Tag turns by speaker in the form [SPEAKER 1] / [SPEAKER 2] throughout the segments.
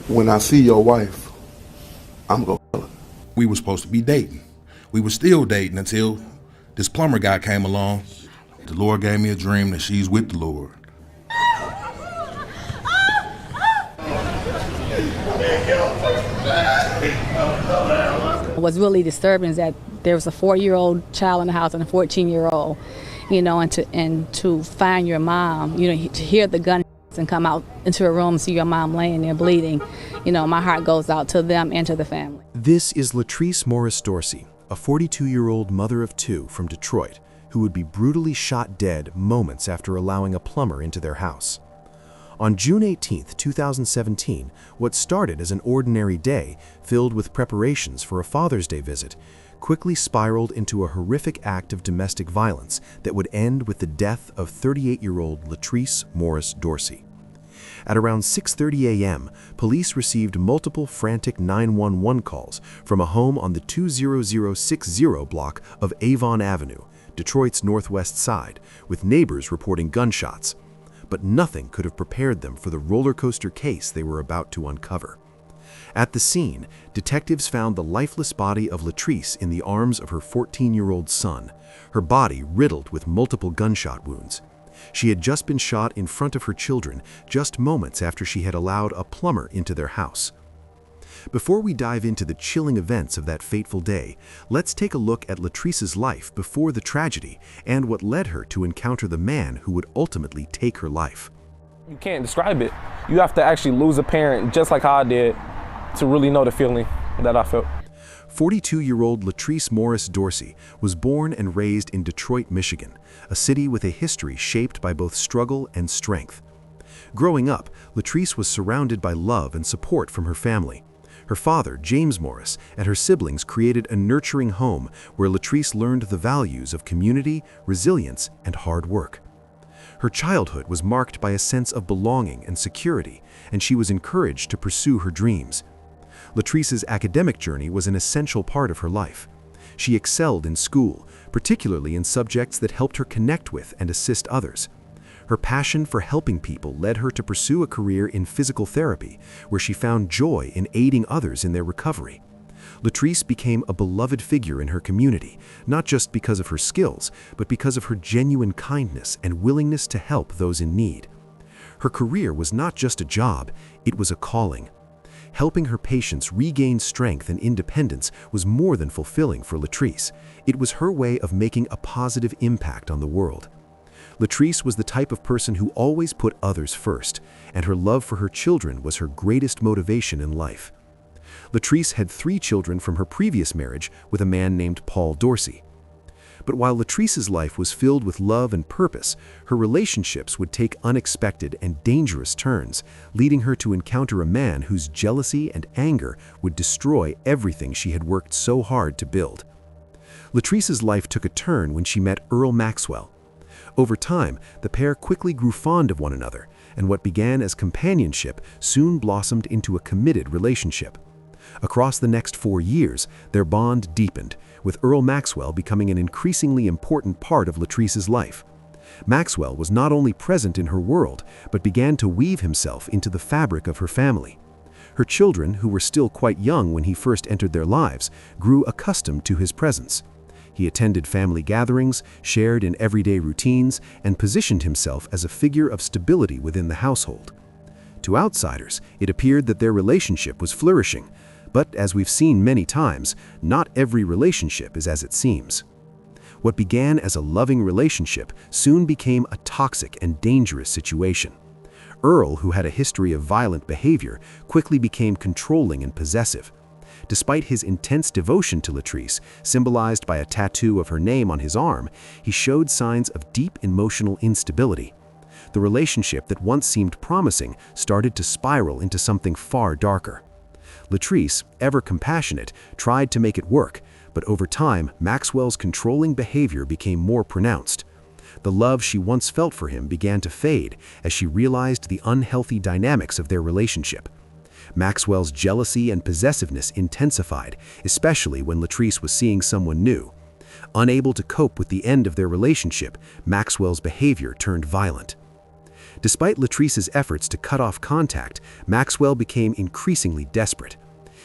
[SPEAKER 1] When I see your wife, I'm gonna kill her.
[SPEAKER 2] We were supposed to be dating. We were still dating until this plumber guy came along. The Lord gave me a dream that she's with the Lord.
[SPEAKER 3] What's really disturbing is that there was a 4-year-old child in the house and a 14-year-old, and to find your mom, to hear the gun and come out into a room and see your mom laying there bleeding, my heart goes out to them and to the family.
[SPEAKER 4] This is Latrice Morris Dorsey, a 42-year-old mother of 2 from Detroit, who would be brutally shot dead moments after allowing a plumber into their house. On June 18, 2017, what started as an ordinary day filled with preparations for a Father's Day visit quickly spiraled into a horrific act of domestic violence that would end with the death of 38-year-old Latrice Morris Dorsey. At around 6:30 a.m., police received multiple frantic 911 calls from a home on the 20060 block of Avon Avenue, Detroit's northwest side, with neighbors reporting gunshots. But nothing could have prepared them for the roller coaster case they were about to uncover. At the scene, detectives found the lifeless body of Latrice in the arms of her 14-year-old son, her body riddled with multiple gunshot wounds. She had just been shot in front of her children just moments after she had allowed a plumber into their house. Before we dive into the chilling events of that fateful day, let's take a look at Latrice's life before the tragedy and what led her to encounter the man who would ultimately take her life.
[SPEAKER 5] You can't describe it. You have to actually lose a parent just like how I did to really know the feeling that I felt.
[SPEAKER 4] 42-year-old Latrice Morris Dorsey was born and raised in Detroit, Michigan, a city with a history shaped by both struggle and strength. Growing up, Latrice was surrounded by love and support from her family. Her father, James Morris, and her siblings created a nurturing home where Latrice learned the values of community, resilience, and hard work. Her childhood was marked by a sense of belonging and security, and she was encouraged to pursue her dreams. Latrice's academic journey was an essential part of her life. She excelled in school, particularly in subjects that helped her connect with and assist others. Her passion for helping people led her to pursue a career in physical therapy, where she found joy in aiding others in their recovery. Latrice became a beloved figure in her community, not just because of her skills, but because of her genuine kindness and willingness to help those in need. Her career was not just a job, it was a calling. Helping her patients regain strength and independence was more than fulfilling for Latrice. It was her way of making a positive impact on the world. Latrice was the type of person who always put others first, and her love for her children was her greatest motivation in life. Latrice had 3 children from her previous marriage with a man named Paul Dorsey. But while Latrice's life was filled with love and purpose, her relationships would take unexpected and dangerous turns, leading her to encounter a man whose jealousy and anger would destroy everything she had worked so hard to build. Latrice's life took a turn when she met Earl Maxwell. Over time, the pair quickly grew fond of one another, and what began as companionship soon blossomed into a committed relationship. Across the next 4 years, their bond deepened, with Earl Maxwell becoming an increasingly important part of Latrice's life. Maxwell was not only present in her world, but began to weave himself into the fabric of her family. Her children, who were still quite young when he first entered their lives, grew accustomed to his presence. He attended family gatherings, shared in everyday routines, and positioned himself as a figure of stability within the household. To outsiders, it appeared that their relationship was flourishing, but as we've seen many times, not every relationship is as it seems. What began as a loving relationship soon became a toxic and dangerous situation. Earl, who had a history of violent behavior, quickly became controlling and possessive. Despite his intense devotion to Latrice, symbolized by a tattoo of her name on his arm, he showed signs of deep emotional instability. The relationship that once seemed promising started to spiral into something far darker. Latrice, ever compassionate, tried to make it work, but over time, Maxwell's controlling behavior became more pronounced. The love she once felt for him began to fade as she realized the unhealthy dynamics of their relationship. Maxwell's jealousy and possessiveness intensified, especially when Latrice was seeing someone new. Unable to cope with the end of their relationship, Maxwell's behavior turned violent. Despite Latrice's efforts to cut off contact, Maxwell became increasingly desperate.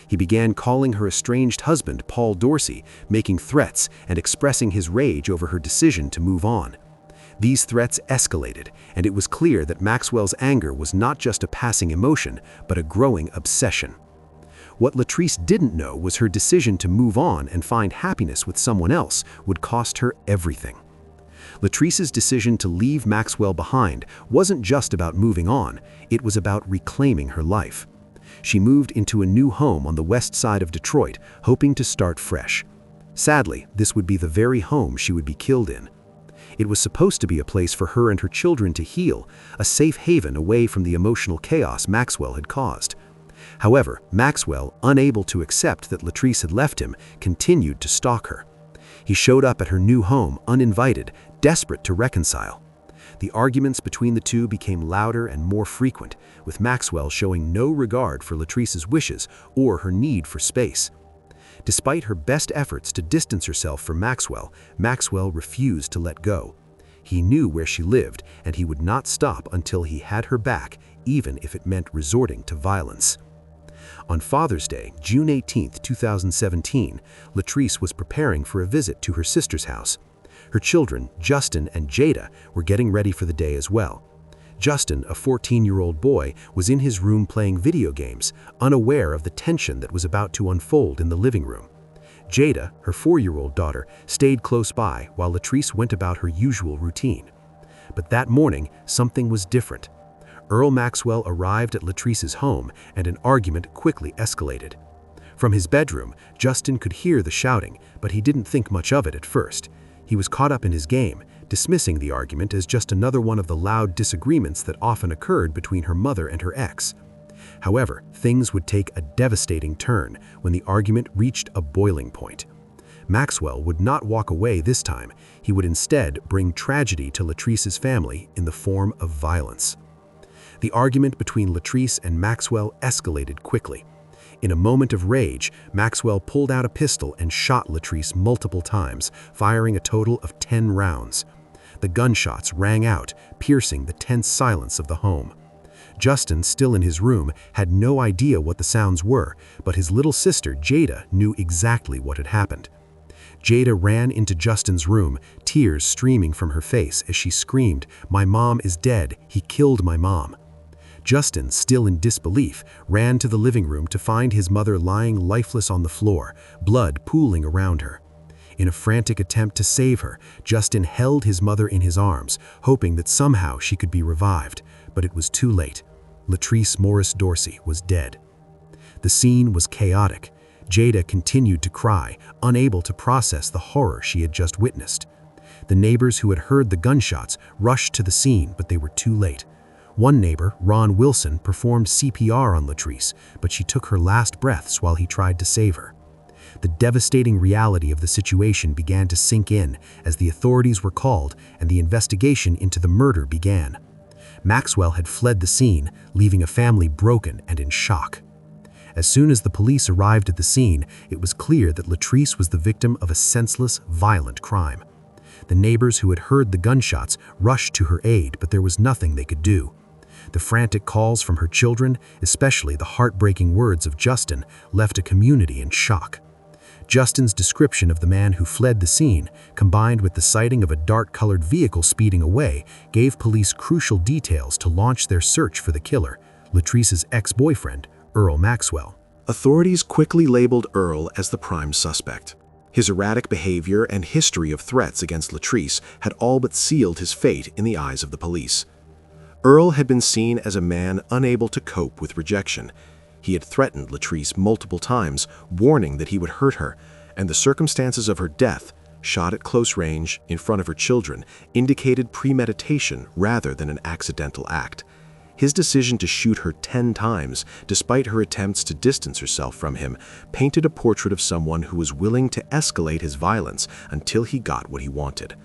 [SPEAKER 4] He began calling her estranged husband, Paul Dorsey, making threats and expressing his rage over her decision to move on. These threats escalated, and it was clear that Maxwell's anger was not just a passing emotion, but a growing obsession. What Latrice didn't know was her decision to move on and find happiness with someone else would cost her everything. Latrice's decision to leave Maxwell behind wasn't just about moving on, it was about reclaiming her life. She moved into a new home on the west side of Detroit, hoping to start fresh. Sadly, this would be the very home she would be killed in. It was supposed to be a place for her and her children to heal, a safe haven away from the emotional chaos Maxwell had caused. However, Maxwell, unable to accept that Latrice had left him, continued to stalk her. He showed up at her new home, uninvited, desperate to reconcile. The arguments between the two became louder and more frequent, with Maxwell showing no regard for Latrice's wishes or her need for space. Despite her best efforts to distance herself from Maxwell, Maxwell refused to let go. He knew where she lived, and he would not stop until he had her back, even if it meant resorting to violence. On Father's Day, June 18, 2017, Latrice was preparing for a visit to her sister's house. Her children, Justin and Jada, were getting ready for the day as well. Justin, a 14-year-old boy, was in his room playing video games, unaware of the tension that was about to unfold in the living room. Jada, her 4-year-old daughter, stayed close by while Latrice went about her usual routine. But that morning, something was different. Earl Maxwell arrived at Latrice's home, and an argument quickly escalated. From his bedroom, Justin could hear the shouting, but he didn't think much of it at first. He was caught up in his game, dismissing the argument as just another one of the loud disagreements that often occurred between her mother and her ex. However, things would take a devastating turn when the argument reached a boiling point. Maxwell would not walk away this time. He would instead bring tragedy to Latrice's family in the form of violence. The argument between Latrice and Maxwell escalated quickly. In a moment of rage, Maxwell pulled out a pistol and shot Latrice multiple times, firing a total of 10 rounds. The gunshots rang out, piercing the tense silence of the home. Justin, still in his room, had no idea what the sounds were, but his little sister, Jada, knew exactly what had happened. Jada ran into Justin's room, tears streaming from her face as she screamed, "My mom is dead. He killed my mom." Justin, still in disbelief, ran to the living room to find his mother lying lifeless on the floor, blood pooling around her. In a frantic attempt to save her, Justin held his mother in his arms, hoping that somehow she could be revived, but it was too late. Latrice Morris Dorsey was dead. The scene was chaotic. Jada continued to cry, unable to process the horror she had just witnessed. The neighbors who had heard the gunshots rushed to the scene, but they were too late. One neighbor, Ron Wilson, performed CPR on Latrice, but she took her last breaths while he tried to save her. The devastating reality of the situation began to sink in as the authorities were called and the investigation into the murder began. Maxwell had fled the scene, leaving a family broken and in shock. As soon as the police arrived at the scene, it was clear that Latrice was the victim of a senseless, violent crime. The neighbors who had heard the gunshots rushed to her aid, but there was nothing they could do. The frantic calls from her children, especially the heartbreaking words of Justin, left a community in shock. Justin's description of the man who fled the scene, combined with the sighting of a dark-colored vehicle speeding away, gave police crucial details to launch their search for the killer, Latrice's ex-boyfriend, Earl Maxwell.
[SPEAKER 6] Authorities quickly labeled Earl as the prime suspect. His erratic behavior and history of threats against Latrice had all but sealed his fate in the eyes of the police. Earl had been seen as a man unable to cope with rejection. He had threatened Latrice multiple times, warning that he would hurt her, and the circumstances of her death, shot at close range in front of her children, indicated premeditation rather than an accidental act. His decision to shoot her 10 times, despite her attempts to distance herself from him, painted a portrait of someone who was willing to escalate his violence until he got what he wanted.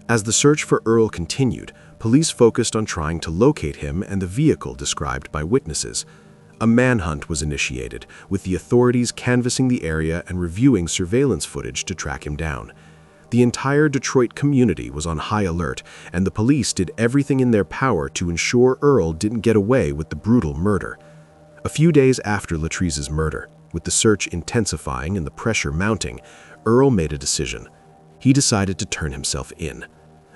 [SPEAKER 6] As the search for Earl continued, police focused on trying to locate him and the vehicle described by witnesses. A manhunt was initiated, with the authorities canvassing the area and reviewing surveillance footage to track him down. The entire Detroit community was on high alert, and the police did everything in their power to ensure Earl didn't get away with the brutal murder. A few days after Latrice's murder, with the search intensifying and the pressure mounting, Earl made a decision. He decided to turn himself in.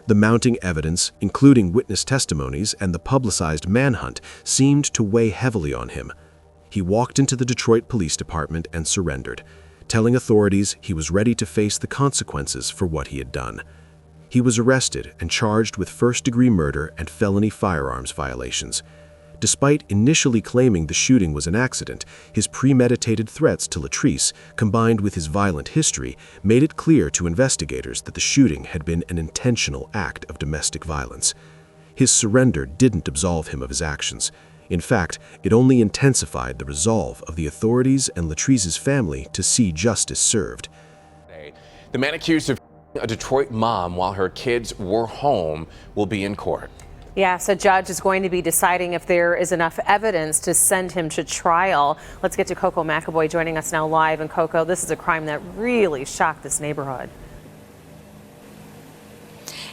[SPEAKER 6] The mounting evidence, including witness testimonies and the publicized manhunt, seemed to weigh heavily on him. He walked into the Detroit Police Department and surrendered, telling authorities he was ready to face the consequences for what he had done. He was arrested and charged with first-degree murder and felony firearms violations. Despite initially claiming the shooting was an accident, his premeditated threats to Latrice, combined with his violent history, made it clear to investigators that the shooting had been an intentional act of domestic violence. His surrender didn't absolve him of his actions. In fact, it only intensified the resolve of the authorities and Latrice's family to see justice served.
[SPEAKER 7] The man accused of a Detroit mom while her kids were home will be in court.
[SPEAKER 8] Yes, a judge is going to be deciding if there is enough evidence to send him to trial. Let's get to Coco McAvoy joining us now live. And Coco, this is a crime that really shocked this neighborhood.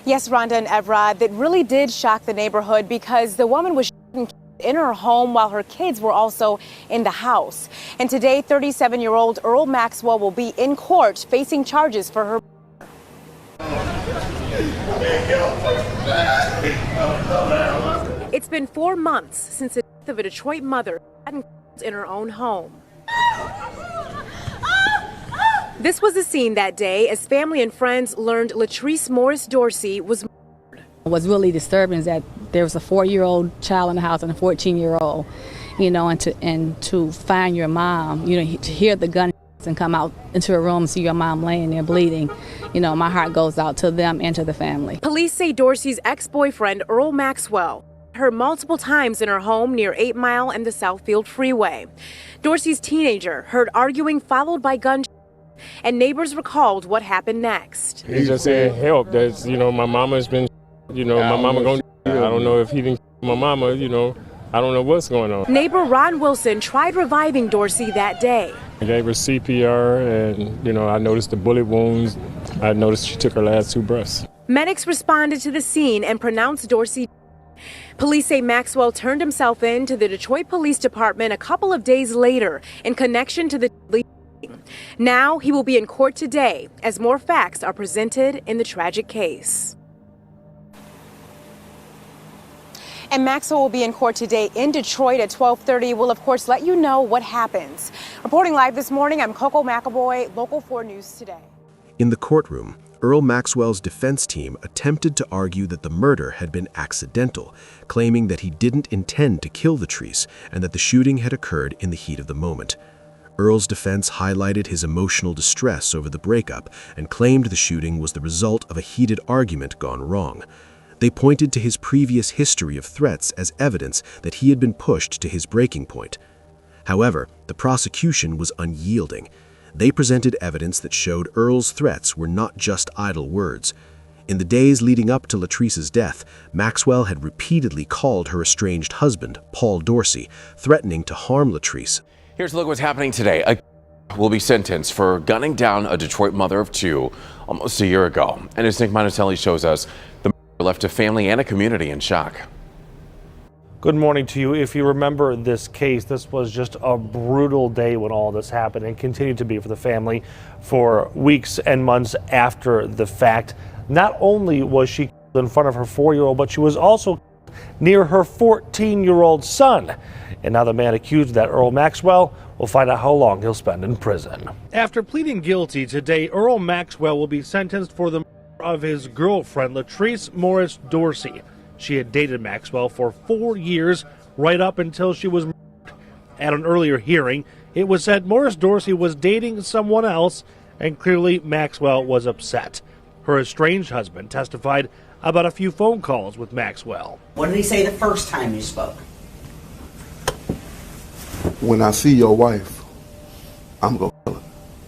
[SPEAKER 9] Yes, Rhonda and Evrod, that really did shock the neighborhood because the woman was in her home while her kids were also in the house. And today, 37-year-old Earl Maxwell will be in court facing charges for her. It's been 4 months since the death of a Detroit mother in her own home. This was the scene that day as family and friends learned Latrice Morris Dorsey was murdered.
[SPEAKER 3] What's really disturbing is that there was a 4-year-old child in the house and a 14-year-old, and to find your mom, to hear the gun and come out into a room and see your mom laying there bleeding, my heart goes out to them and to the family.
[SPEAKER 9] Police say Dorsey's ex-boyfriend, Earl Maxwell, her multiple times in her home near 8 Mile and the Southfield Freeway. Dorsey's teenager heard arguing followed by gunshots, and neighbors recalled what happened next.
[SPEAKER 10] He just said, help, that's, my mama's been, my mama gonna, I don't know if he didn't my mama, I don't know what's going on.
[SPEAKER 9] Neighbor Ron Wilson tried reviving Dorsey that day.
[SPEAKER 10] I gave her CPR and, I noticed the bullet wounds. I noticed she took her last 2 breaths.
[SPEAKER 9] Medics responded to the scene and pronounced Dorsey. Police say Maxwell turned himself in to the Detroit Police Department a couple of days later in connection to the shooting. Now he will be in court today as more facts are presented in the tragic case. And Maxwell will be in court today in Detroit at 12:30. We'll, of course, let you know what happens. Reporting live this morning, I'm Coco McAvoy, Local 4 News Today.
[SPEAKER 6] In the courtroom, Earl Maxwell's defense team attempted to argue that the murder had been accidental, claiming that he didn't intend to kill Latrice and that the shooting had occurred in the heat of the moment. Earl's defense highlighted his emotional distress over the breakup and claimed the shooting was the result of a heated argument gone wrong. They pointed to his previous history of threats as evidence that he had been pushed to his breaking point. However, the prosecution was unyielding. They presented evidence that showed Earl's threats were not just idle words. In the days leading up to Latrice's death, Maxwell had repeatedly called her estranged husband, Paul Dorsey, threatening to harm Latrice.
[SPEAKER 7] Here's a look at what's happening today. A will be sentenced for gunning down a Detroit mother of 2 almost a year ago. And as Nick Monticelli shows us, the left a family and a community in shock.
[SPEAKER 11] Good morning to you. If you remember this case, this was just a brutal day when all this happened and continued to be for the family for weeks and months after the fact. Not only was she killed in front of her 4-year-old, but she was also near her 14-year-old son. And now the man accused, that Earl Maxwell, will find out how long he'll spend in prison. After pleading guilty today, Earl Maxwell will be sentenced for the of his girlfriend, Latrice Morris Dorsey. She had dated Maxwell for 4 years, right up until she was murdered. At an earlier hearing, it was said Morris Dorsey was dating someone else, and clearly Maxwell was upset. Her estranged husband testified about a few phone calls with Maxwell.
[SPEAKER 12] What did he say the first time you spoke?
[SPEAKER 1] When I see your wife, I'm going to kill her.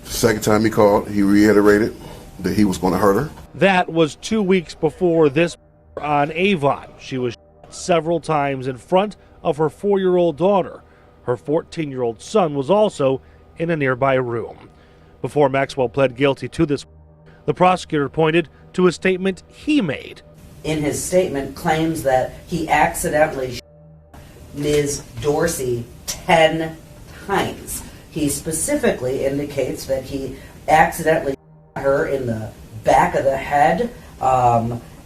[SPEAKER 1] The second time he called, he reiterated that he was going to hurt her.
[SPEAKER 11] That was 2 weeks before this on Avon. She was shot several times in front of her 4-year-old daughter. Her 14-year-old son was also in a nearby room. Before Maxwell pled guilty to this, The prosecutor pointed to a statement he made.
[SPEAKER 12] In his statement, claims that he accidentally shot Ms. Dorsey 10 times. He specifically indicates that he accidentally shot her in the back of the head,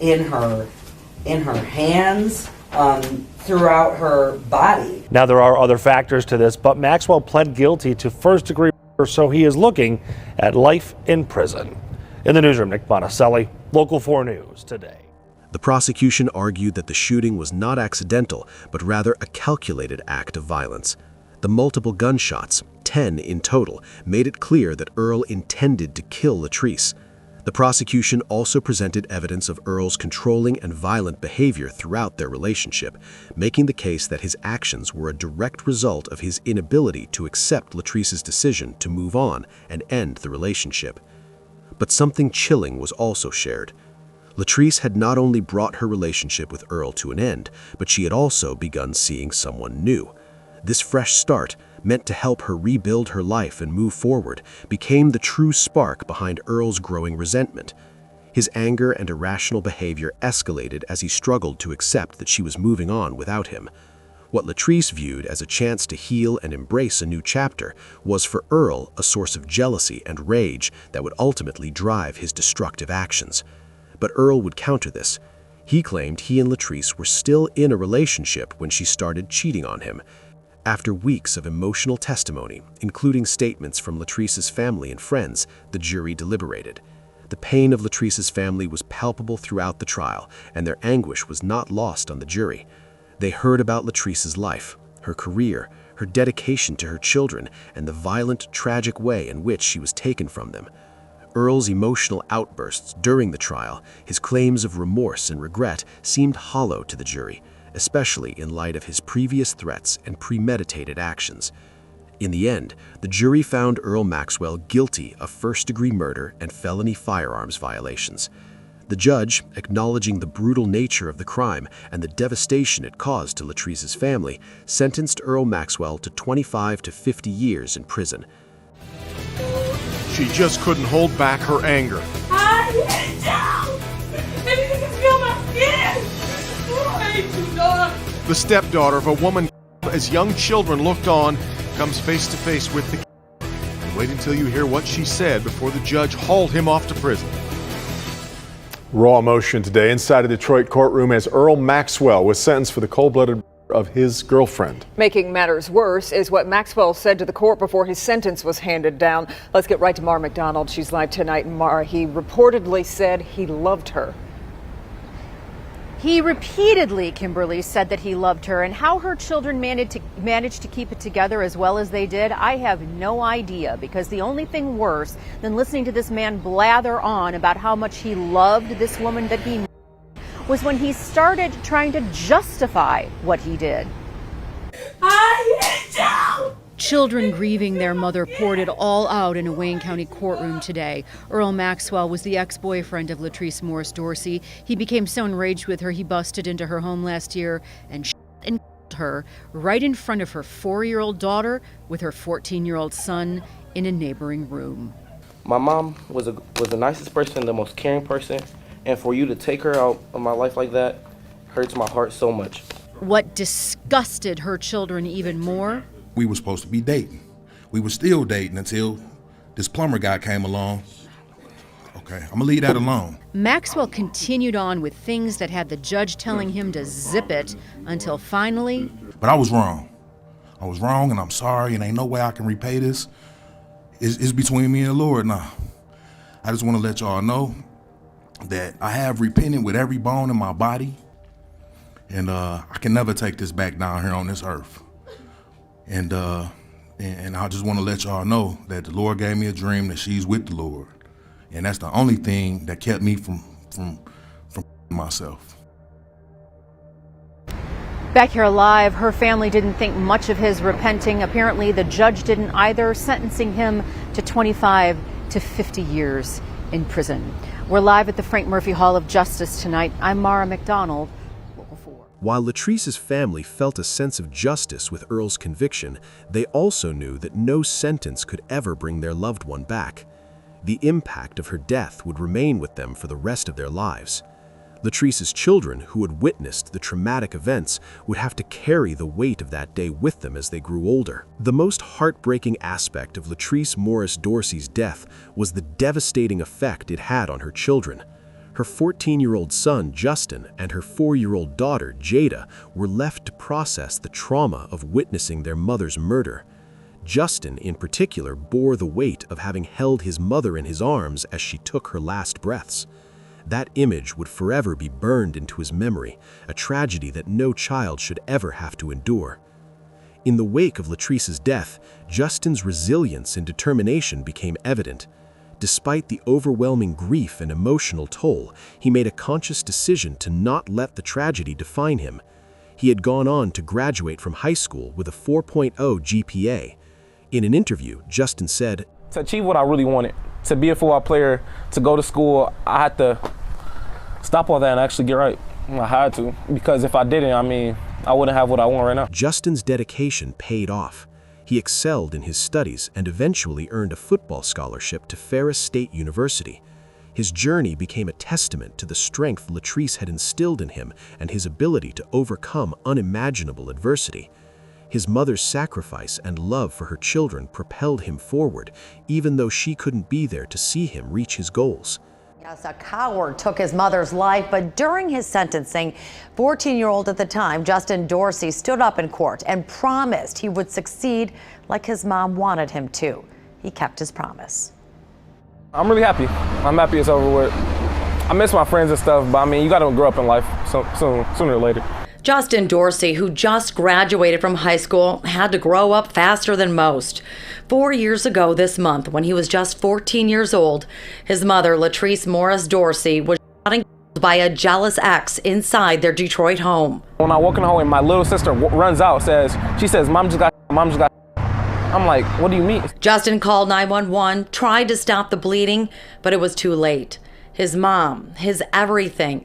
[SPEAKER 12] in her hands, throughout her body.
[SPEAKER 11] Now, there are other factors to this, but Maxwell pled guilty to first-degree murder, so he is looking at life in prison. In the newsroom, Nick Monticelli, Local 4 News Today.
[SPEAKER 6] The prosecution argued that the shooting was not accidental, but rather a calculated act of violence. The multiple gunshots, 10 in total, made it clear that Earl intended to kill Latrice. The prosecution also presented evidence of Earl's controlling and violent behavior throughout their relationship, making the case that his actions were a direct result of his inability to accept Latrice's decision to move on and end the relationship. But something chilling was also shared. Latrice had not only brought her relationship with Earl to an end, but she had also begun seeing someone new. This fresh start, meant to help her rebuild her life and move forward, became the true spark behind Earl's growing resentment. His anger and irrational behavior escalated as he struggled to accept that she was moving on without him. What Latrice viewed as a chance to heal and embrace a new chapter was for Earl a source of jealousy and rage that would ultimately drive his destructive actions. But Earl would counter this. He claimed he and Latrice were still in a relationship when she started cheating on him. After weeks of emotional testimony, including statements from Latrice's family and friends, the jury deliberated. The pain of Latrice's family was palpable throughout the trial, and their anguish was not lost on the jury. They heard about Latrice's life, her career, her dedication to her children, and the violent, tragic way in which she was taken from them. Earl's emotional outbursts during the trial, his claims of remorse and regret, seemed hollow to the jury, especially in light of his previous threats and premeditated actions. In the end, the jury found Earl Maxwell guilty of first-degree murder and felony firearms violations. The judge, acknowledging the brutal nature of the crime and the devastation it caused to Latrice's family, sentenced Earl Maxwell to 25 to 50 years in prison.
[SPEAKER 13] She just couldn't hold back her anger.
[SPEAKER 14] I hate you! And you can feel my skin! I hate you, dog!
[SPEAKER 13] The stepdaughter of a woman as young children looked on comes face to face with the and wait until you hear what she said before the judge hauled him off to prison. Raw emotion today inside a Detroit courtroom as Earl Maxwell was sentenced for the cold-blooded murder of his girlfriend.
[SPEAKER 15] Making matters worse is what Maxwell said to the court before his sentence was handed down. Let's get right to Mara McDonald. She's live tonight. And Mara, he reportedly said he loved her.
[SPEAKER 16] He repeatedly, Kimberly, said that he loved her, and how her children managed to keep it together as well as they did, I have no idea, because the only thing worse than listening to this man blather on about how much he loved this woman that he was when he started trying to justify what he did.
[SPEAKER 14] I hate you!
[SPEAKER 16] Children grieving their mother poured it all out in a Wayne County courtroom today. Earl Maxwell was the ex-boyfriend of Latrice Morris Dorsey. He became so enraged with her, he busted into her home last year and shot and killed her right in front of her 4-year-old daughter with her 14-year-old son in a neighboring room.
[SPEAKER 17] My mom was the nicest person, the most caring person, and for you to take her out of my life like that hurts my heart so much.
[SPEAKER 16] What disgusted her children even more?
[SPEAKER 2] We were supposed to be dating. We were still dating until this plumber guy came along. Okay, I'm gonna leave that alone.
[SPEAKER 16] Maxwell continued on with things that had the judge telling him to zip it until finally...
[SPEAKER 2] But I was wrong. I was wrong, and I'm sorry, and ain't no way I can repay this. It's between me and the Lord now. I just want to let y'all know that I have repented with every bone in my body, and I can never take this back down here on this earth. And I just want to let y'all know that the Lord gave me a dream that she's with the Lord. And that's the only thing that kept me from myself.
[SPEAKER 16] Back here live, her family didn't think much of his repenting. Apparently, the judge didn't either, sentencing him to 25 to 50 years in prison. We're live at the Frank Murphy Hall of Justice tonight. I'm Mara McDonald.
[SPEAKER 6] While Latrice's family felt a sense of justice with Earl's conviction, they also knew that no sentence could ever bring their loved one back. The impact of her death would remain with them for the rest of their lives. Latrice's children, who had witnessed the traumatic events, would have to carry the weight of that day with them as they grew older. The most heartbreaking aspect of Latrice Morris Dorsey's death was the devastating effect it had on her children. Her 14-year-old son, Justin, and her 4-year-old daughter, Jada, were left to process the trauma of witnessing their mother's murder. Justin, in particular, bore the weight of having held his mother in his arms as she took her last breaths. That image would forever be burned into his memory, a tragedy that no child should ever have to endure. In the wake of Latrice's death, Justin's resilience and determination became evident. Despite the overwhelming grief and emotional toll, he made a conscious decision to not let the tragedy define him. He had gone on to graduate from high school with a 4.0 GPA. In an interview, Justin said,
[SPEAKER 5] "To achieve what I really wanted, to be a football player, to go to school, I had to stop all that and actually get right. I had to, because if I didn't, I wouldn't have what I want right now."
[SPEAKER 6] Justin's dedication paid off. He excelled in his studies and eventually earned a football scholarship to Ferris State University. His journey became a testament to the strength Latrice had instilled in him and his ability to overcome unimaginable adversity. His mother's sacrifice and love for her children propelled him forward, even though she couldn't be there to see him reach his goals.
[SPEAKER 18] Yes, a coward took his mother's life, but during his sentencing, 14-year-old at the time, Justin Dorsey, stood up in court and promised he would succeed like his mom wanted him to. He kept his promise.
[SPEAKER 5] I'm really happy. I'm happy it's over with. I miss my friends and stuff, but you got to grow up in life sooner or later.
[SPEAKER 18] Justin Dorsey, who just graduated from high school, had to grow up faster than most. 4 years ago this month, when he was just 14 years old, his mother, Latrice Morris Dorsey, was shot and killed by a jealous ex inside their Detroit home.
[SPEAKER 5] When I walk in the home and my little sister runs out, she says, Mom just got. I'm like, what do you mean?
[SPEAKER 18] Justin called 911, tried to stop the bleeding, but it was too late. His mom, his everything,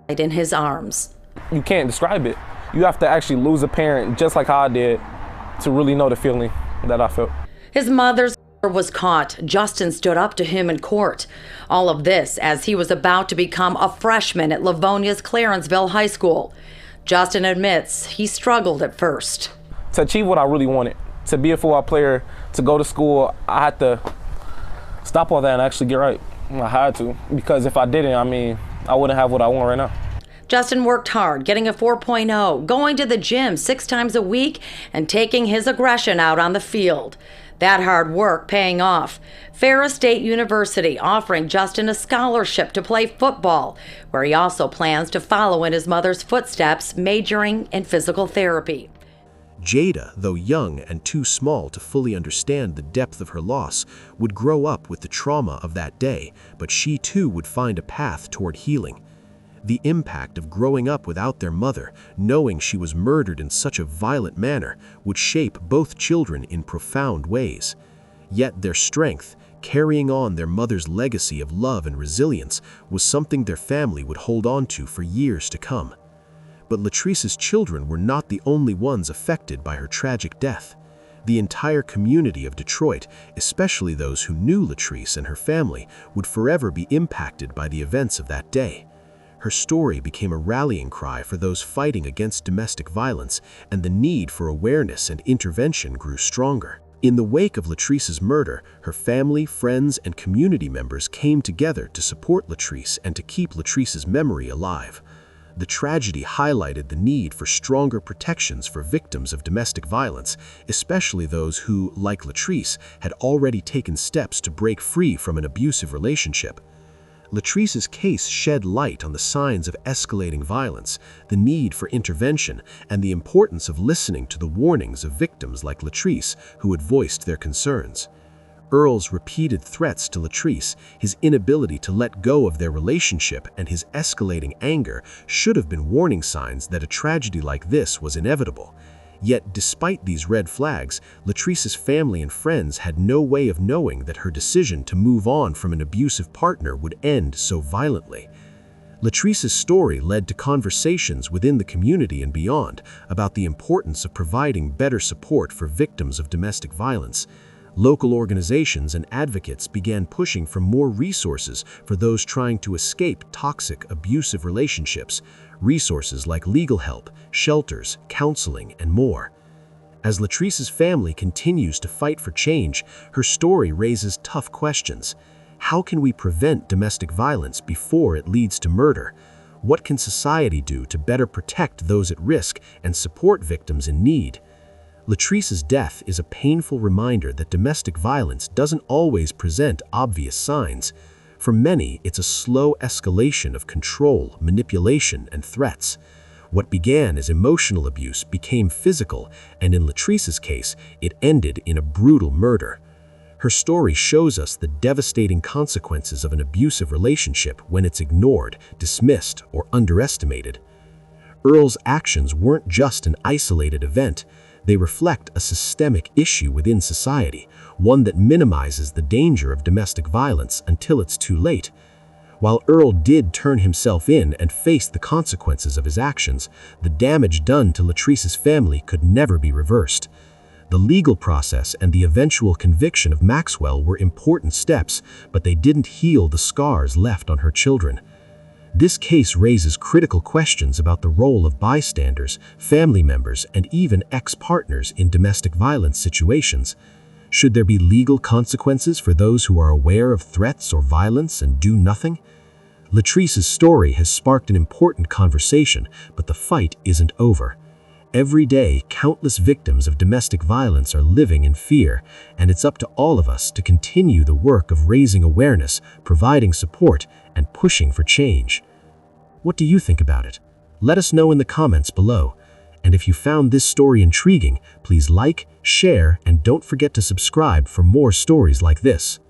[SPEAKER 18] died in his arms.
[SPEAKER 5] You can't describe it. You have to actually lose a parent, just like how I did, to really know the feeling that I felt.
[SPEAKER 18] His mother's was caught. Justin stood up to him in court. All of this as he was about to become a freshman at Livonia's Clarenceville High School. Justin admits he struggled at first.
[SPEAKER 5] To achieve what I really wanted, to be a football player, to go to school, I had to stop all that and actually get right. I had to, because if I didn't, I wouldn't have what I want right now.
[SPEAKER 18] Justin worked hard, getting a 4.0, going to the gym 6 times a week, and taking his aggression out on the field. That hard work paying off. Ferris State University offering Justin a scholarship to play football, where he also plans to follow in his mother's footsteps, majoring in physical therapy.
[SPEAKER 6] Jada, though young and too small to fully understand the depth of her loss, would grow up with the trauma of that day, but she too would find a path toward healing. The impact of growing up without their mother, knowing she was murdered in such a violent manner, would shape both children in profound ways. Yet their strength, carrying on their mother's legacy of love and resilience, was something their family would hold on to for years to come. But Latrice's children were not the only ones affected by her tragic death. The entire community of Detroit, especially those who knew Latrice and her family, would forever be impacted by the events of that day. Her story became a rallying cry for those fighting against domestic violence, and the need for awareness and intervention grew stronger. In the wake of Latrice's murder, her family, friends, and community members came together to support Latrice and to keep Latrice's memory alive. The tragedy highlighted the need for stronger protections for victims of domestic violence, especially those who, like Latrice, had already taken steps to break free from an abusive relationship. Latrice's case shed light on the signs of escalating violence, the need for intervention, and the importance of listening to the warnings of victims like Latrice who had voiced their concerns. Earl's repeated threats to Latrice, his inability to let go of their relationship, and his escalating anger should have been warning signs that a tragedy like this was inevitable. Yet, despite these red flags, Latrice's family and friends had no way of knowing that her decision to move on from an abusive partner would end so violently. Latrice's story led to conversations within the community and beyond about the importance of providing better support for victims of domestic violence. Local organizations and advocates began pushing for more resources for those trying to escape toxic, abusive relationships, resources like legal help, shelters, counseling, and more. As Latrice's family continues to fight for change, her story raises tough questions. How can we prevent domestic violence before it leads to murder? What can society do to better protect those at risk and support victims in need? Latrice's death is a painful reminder that domestic violence doesn't always present obvious signs. For many, it's a slow escalation of control, manipulation, and threats. What began as emotional abuse became physical, and in Latrice's case, it ended in a brutal murder. Her story shows us the devastating consequences of an abusive relationship when it's ignored, dismissed, or underestimated. Earl's actions weren't just an isolated event. They reflect a systemic issue within society, one that minimizes the danger of domestic violence until it's too late. While Earl did turn himself in and face the consequences of his actions, the damage done to Latrice's family could never be reversed. The legal process and the eventual conviction of Maxwell were important steps, but they didn't heal the scars left on her children. This case raises critical questions about the role of bystanders, family members, and even ex-partners in domestic violence situations. Should there be legal consequences for those who are aware of threats or violence and do nothing? Latrice's story has sparked an important conversation, but the fight isn't over. Every day, countless victims of domestic violence are living in fear, and it's up to all of us to continue the work of raising awareness, providing support, and pushing for change. What do you think about it? Let us know in the comments below. And if you found this story intriguing, please like, share, and don't forget to subscribe for more stories like this.